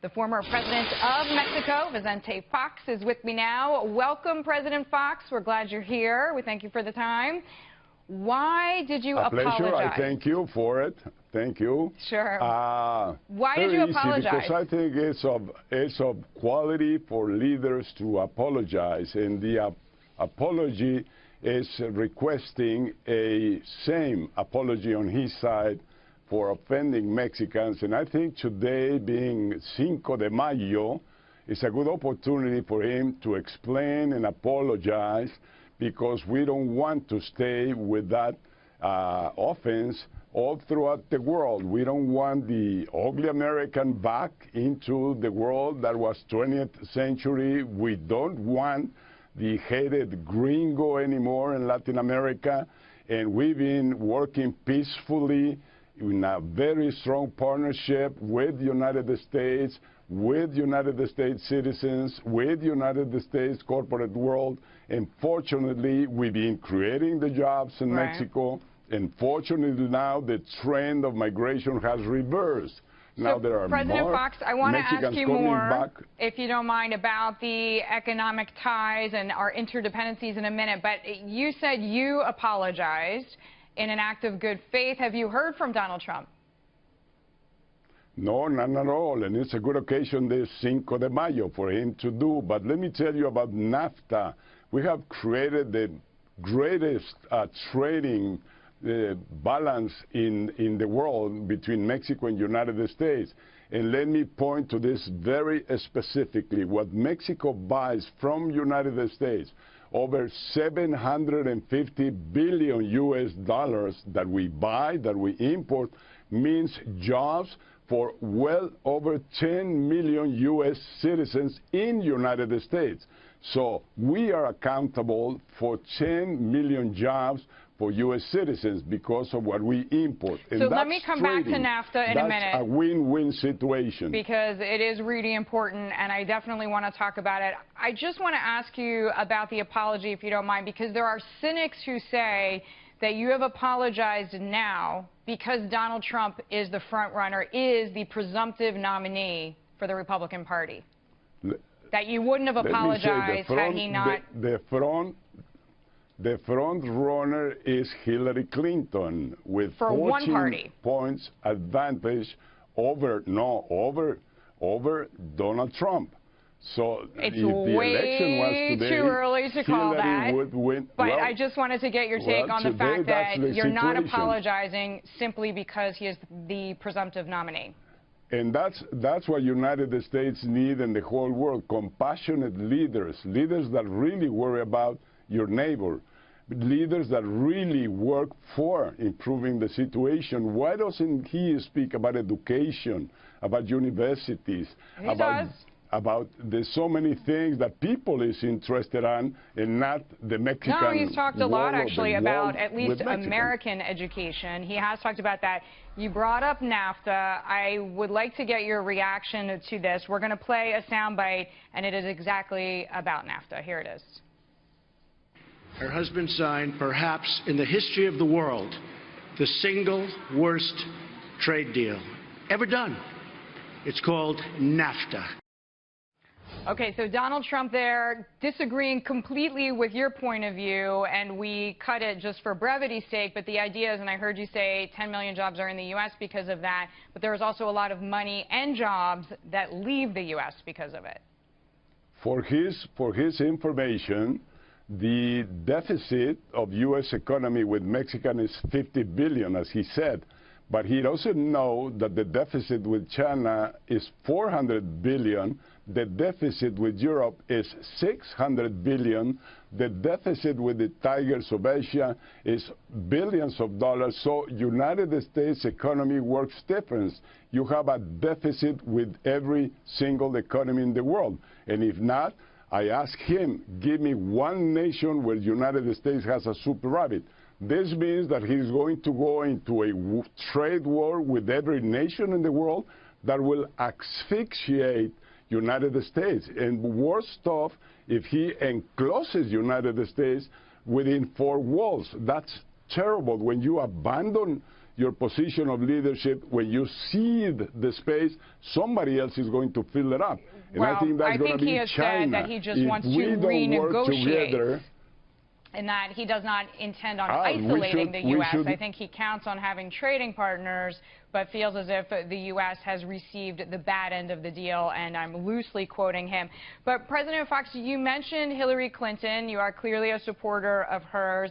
The former president of Mexico, Vicente Fox, is with me now. Welcome, President Fox. We're glad you're here. We thank you for the time. Why did you apologize? Pleasure. I thank you for it. Thank you. Sure. Why did you apologize? Because I think it's of quality for leaders to apologize, and the apology is requesting a same apology on his side for offending Mexicans. And I think today, being Cinco de Mayo, is a good opportunity for him to explain and apologize, because we don't want to stay with that offense all throughout the world. We don't want the ugly American back into the world that was 20th century. We don't want the hated gringo anymore in Latin America. And we've been working peacefully in a very strong partnership with the United States, with United States citizens, with United States corporate world. And fortunately, we've been creating the jobs in Mexico. And fortunately now, the trend of migration has reversed. Now there are President more Fox, I want to ask you more, back. if you don't mind, about the economic ties and our interdependencies in a minute. But you said you apologized in an act of good faith. Have you heard from Donald Trump? No, none at all. And it's a good occasion, this Cinco de Mayo, for him to do. But let me tell you about NAFTA. We have created the greatest trading balance in the world between Mexico and United States. And let me point to this very specifically. What Mexico buys from United States, over $750 billion US that we buy, that we import, means jobs for well over 10 million U.S. citizens in United States. So we are accountable for 10 million jobs for U.S. citizens because of what we import. And so let me come back to NAFTA in a minute. That's a win-win situation. Because it is really important, and I definitely want to talk about it. I just want to ask you about the apology, if you don't mind, because there are cynics who say that you have apologized now because Donald Trump is the front runner, is the presumptive nominee for the Republican Party. That you wouldn't have apologized had he not... The front runner is Hillary Clinton with 14 points advantage over Donald Trump. So it's if the election was today, too early to call Hillary that. Would win. But well, I just wanted to get your take on the fact that you're not apologizing simply because he is the presumptive nominee. And that's what United States need in the whole world: compassionate leaders, leaders that really worry about your neighbor, leaders that really work for improving the situation. Why doesn't he speak about education, about universities, about there's so many things that people is interested in, and not the Mexican? No, he's talked a lot actually about at least American education. He has talked about that. You brought up NAFTA. I would like to get your reaction to this. We're going to play a soundbite, and it is exactly about NAFTA. Here it is. Her husband signed, perhaps in the history of the world, the single worst trade deal ever done. It's called NAFTA. Okay, so Donald Trump there disagreeing completely with your point of view, and we cut it just for brevity's sake, but the idea is, and I heard you say 10 million jobs are in the U.S. because of that, but there is also a lot of money and jobs that leave the U.S. because of it. For his information, the deficit of U.S. economy with Mexican is 50 billion, as he said. But he doesn't know that the deficit with China is 400 billion. The deficit with Europe is 600 billion. The deficit with the tigers of Asia is billions of dollars. So United States economy works different. You have a deficit with every single economy in the world. And if not, I ask him, give me one nation where the United States has a super rabbit. This means that he's going to go into a trade war with every nation in the world that will asphyxiate United States. And worse off, if he encloses United States within four walls. That's terrible. When you abandon your position of leadership, when you cede the space, somebody else is going to fill it up. And well, I think that's going to be he has China. said that he just if wants we to don't renegotiate. work together, And that he does not intend on isolating the U.S. I think he counts on having trading partners, but feels as if the U.S. has received the bad end of the deal, and I'm loosely quoting him. But President Fox, you mentioned Hillary Clinton. You are clearly a supporter of hers.